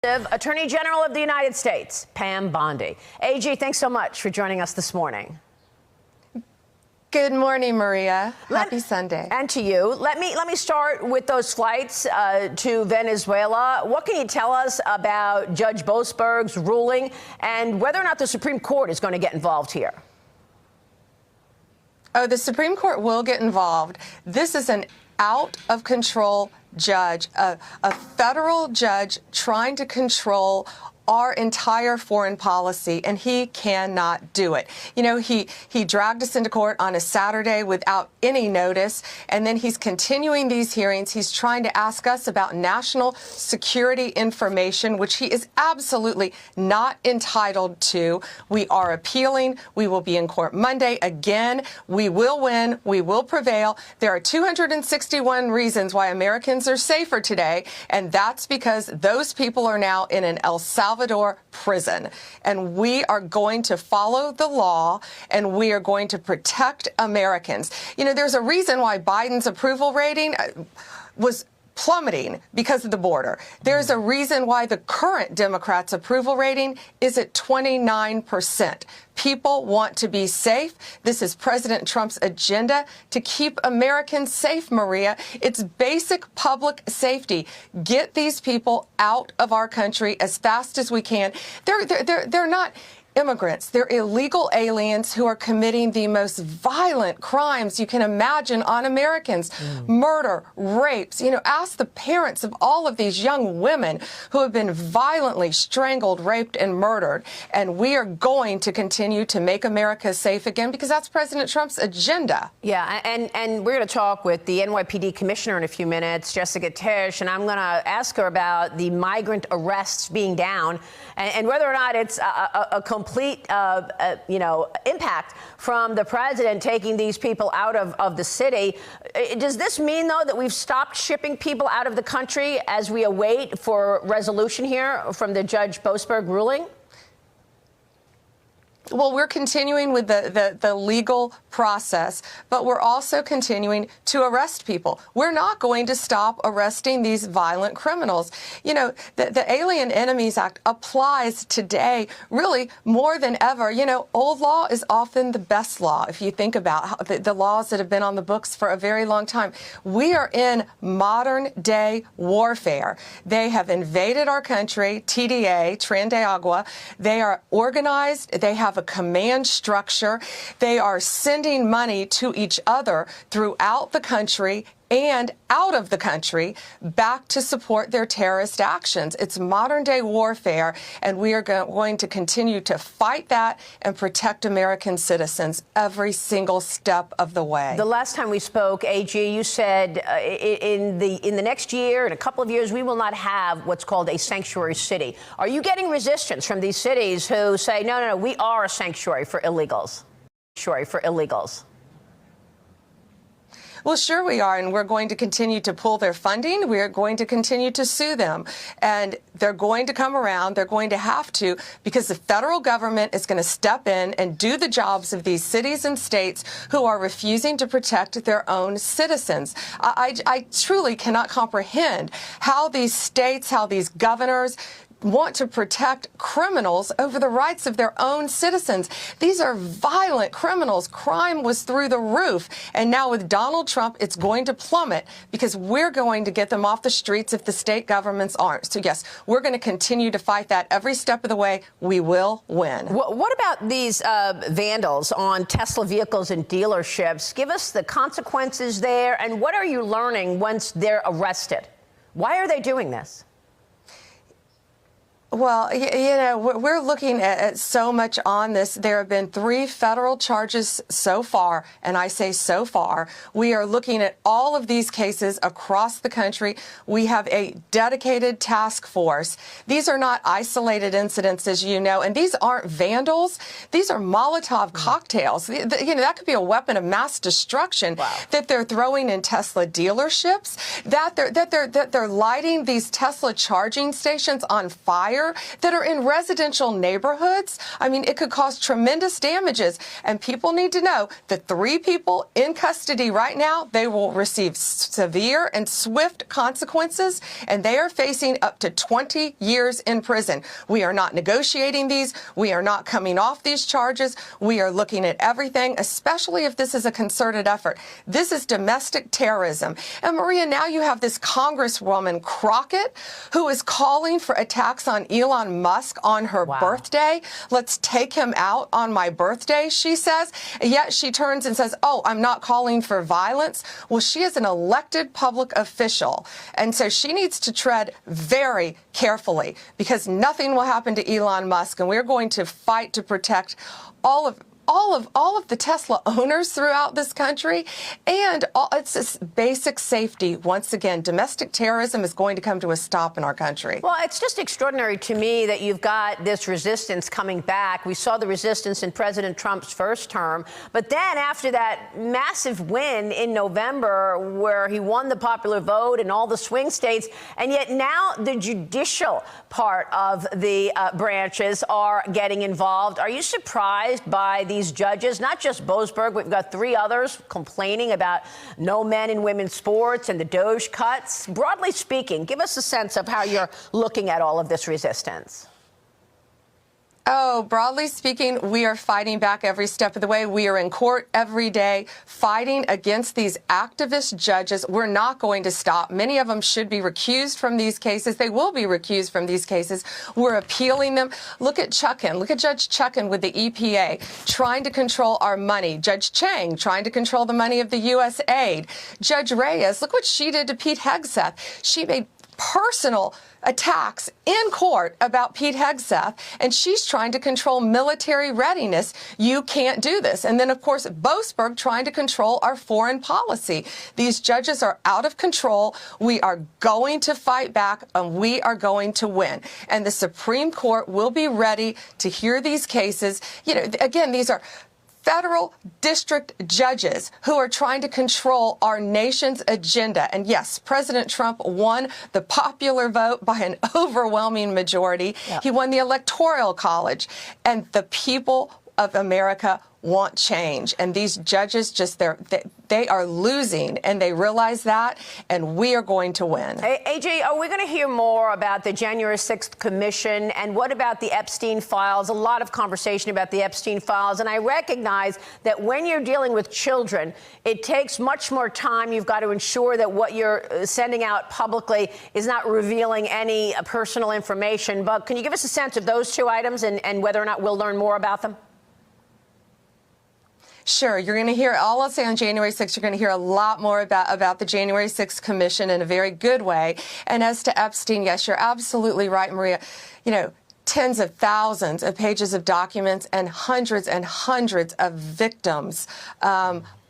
Attorney General of the United States, Pam Bondi. AG, thanks so much for joining us this morning. Good morning, Maria. Happy Sunday. And to you. Let me start with those flights to Venezuela. What can you tell us about Judge Boasberg's ruling and whether or not the Supreme Court is going to get involved here? Oh, the Supreme Court will get involved. This is an out-of-control judge, a federal judge trying to control our entire foreign policy, and he cannot do it. You know, he dragged us into court on a Saturday without any notice, and then he's continuing these hearings. He's trying to ask us about national security information, which he is absolutely not entitled to. We are appealing. We will be in court Monday again. We will win. We will prevail. There are 261 reasons why Americans are safer today, and that's because those people are now in an El Salvador prison, and we are going to follow the law, and we are going to protect Americans. You know, there's a reason why Biden's approval rating was plummeting because of the border. There's a reason why the current Democrats' approval rating is at 29%. People want to be safe. This is President Trump's agenda to keep Americans safe, Maria. It's basic public safety. Get these people out of our country as fast as we can. They're not immigrants. They're illegal aliens who are committing the most violent crimes you can imagine on Americans. Murder, rapes. You know, ask the parents of all of these young women who have been violently strangled, raped, and murdered. And we are going to continue to make America safe again because that's President Trump's agenda. Yeah, and we're going to talk with the NYPD commissioner in a few minutes, Jessica Tisch, and I'm going to ask her about the migrant arrests being down and whether or not it's a complete, impact from the president taking these people out of the city. Does this mean, though, that we've stopped shipping people out of the country as we await for resolution here from the Judge Boasberg ruling? Well, we're continuing with the legal process, but we're also continuing to arrest people. We're not going to stop arresting these violent criminals. You know, the Alien Enemies Act applies today really more than ever. You know, old law is often the best law if you think about how the laws that have been on the books for a very long time. We are in modern day warfare. They have invaded our country, TDA, Tren de Agua. They are organized. They have a command structure. They are sending money to each other throughout the country and out of the country back to support their terrorist actions. It's modern day warfare, and we are going to continue to fight that and protect American citizens every single step of the way. The last time we spoke, AG, you said in the next year, in a couple of years, we will not have what's called a sanctuary city. Are you getting resistance from these cities who say, no, we are a sanctuary for illegals? Well, sure we are, and we're going to continue to pull their funding. We're going to continue to sue them, and they're going to come around. They're going to have to, because the federal government is going to step in and do the jobs of these cities and states who are refusing to protect their own citizens. I truly cannot comprehend how these states, how these governors want to protect criminals over the rights of their own citizens. These are violent criminals. Crime was through the roof. And now with Donald Trump, it's going to plummet because we're going to get them off the streets if the state governments aren't. So, yes, we're going to continue to fight that every step of the way. We will win. What about these vandals on Tesla vehicles and dealerships? Give us the consequences there. And what are you learning once they're arrested? Why are they doing this? Well, you know, we're looking at so much on this. There have been 3 federal charges so far, and I say so far. We are looking at all of these cases across the country. We have a dedicated task force. These are not isolated incidents, as you know, and these aren't vandals. These are Molotov cocktails. You know, that could be a weapon of mass destruction that they're throwing in Tesla dealerships, that they're lighting these Tesla charging stations on fire. fire that are in residential neighborhoods. I mean, it could cause tremendous damages. And people need to know the 3 people in custody right now, they will receive severe and swift consequences, and they are facing up to 20 years in prison. We are not negotiating these. We are not coming off these charges. We are looking at everything, especially if this is a concerted effort. This is domestic terrorism. And Maria, now you have this Congresswoman Crockett who is calling for attacks on Elon Musk on her birthday. Let's take him out on my birthday, she says. And yet she turns and says, oh, I'm not calling for violence. Well, she is an elected public official. And so she needs to tread very carefully because nothing will happen to Elon Musk. And we're going to fight to protect all of the Tesla owners throughout this country, and it's this basic safety. Once again, domestic terrorism is going to come to a stop in our country. Well, it's just extraordinary to me that you've got this resistance coming back. We saw the resistance in President Trump's first term, but then after that massive win in November where he won the popular vote in all the swing states, and yet now the judicial part of the branches are getting involved. Are you surprised by these judges, not just Boasberg, we've got 3 others complaining about no men in women's sports and the Doge cuts? Broadly speaking, give us a sense of how you're looking at all of this resistance. Oh, broadly speaking, we are fighting back every step of the way. We are in court every day fighting against these activist judges. We're not going to stop. Many of them should be recused from these cases. They will be recused from these cases. We're appealing them. Look at Chuckin. Look at Judge Chuckin with the EPA trying to control our money. Judge Chang trying to control the money of the U.S. aid. Judge Reyes, look what she did to Pete Hegseth. She made personal attacks in court about Pete Hegseth, and she's trying to control military readiness. You can't do this. And then, of course, Boasberg trying to control our foreign policy. These judges are out of control. We are going to fight back, and we are going to win. And the Supreme Court will be ready to hear these cases. You know, again, these are federal district judges who are trying to control our nation's agenda. And yes, President Trump won the popular vote by an overwhelming majority. Yep. He won the Electoral College, and the people of America want change. And these judges they are losing, and they realize that, and we are going to win. Hey, AJ, are we going to hear more about the January 6th commission? And what about the Epstein files? A lot of conversation about the Epstein files. And I recognize that when you're dealing with children, it takes much more time. You've got to ensure that what you're sending out publicly is not revealing any personal information. But can you give us a sense of those 2 items and whether or not we'll learn more about them? Sure. You're going to hear, all I'll say on January 6th, you're going to hear a lot more about the January 6th Commission in a very good way. And as to Epstein, yes, you're absolutely right, Maria. You know, tens of thousands of pages of documents and hundreds of victims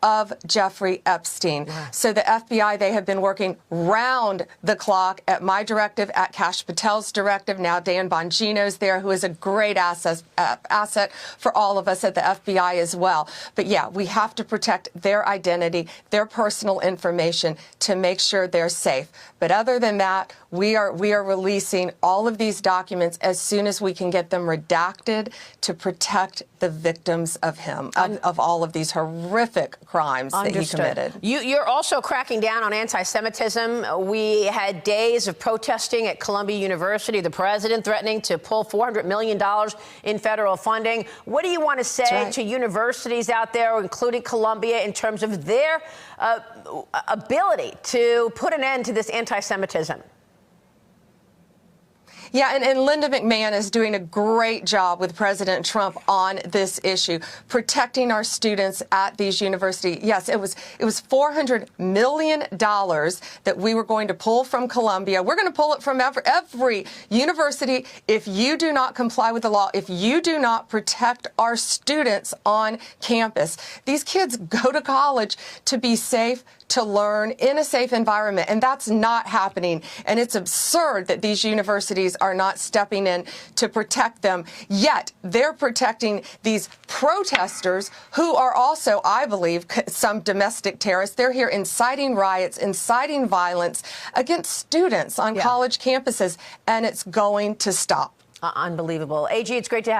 of Jeffrey Epstein. Yeah. So the FBI, they have been working round the clock at my directive, at Kash Patel's directive. Now Dan Bongino's there, who is a great asset for all of us at the FBI as well. But yeah, we have to protect their identity, their personal information to make sure they're safe. But other than that, we are releasing all of these documents as soon as we can get them redacted to protect the victims of of all of these horrific crimes that he committed. You're also cracking down on anti-Semitism. We had days of protesting at Columbia University, the president threatening to pull $400 million in federal funding. What do you want to say to universities out there, including Columbia, in terms of their ability to put an end to this anti-Semitism? Yeah, and Linda McMahon is doing a great job with President Trump on this issue, protecting our students at these universities. Yes, it was $400 million that we were going to pull from Columbia. We're going to pull it from every university if you do not comply with the law, if you do not protect our students on campus. These kids go to college to be safe, to learn in a safe environment, and that's not happening. And it's absurd that these universities are not stepping in to protect them, yet they're protecting these protesters who are also, I believe, some domestic terrorists. They're here inciting riots, inciting violence against students on college campuses, and it's going to stop. Unbelievable. AG, it's great to have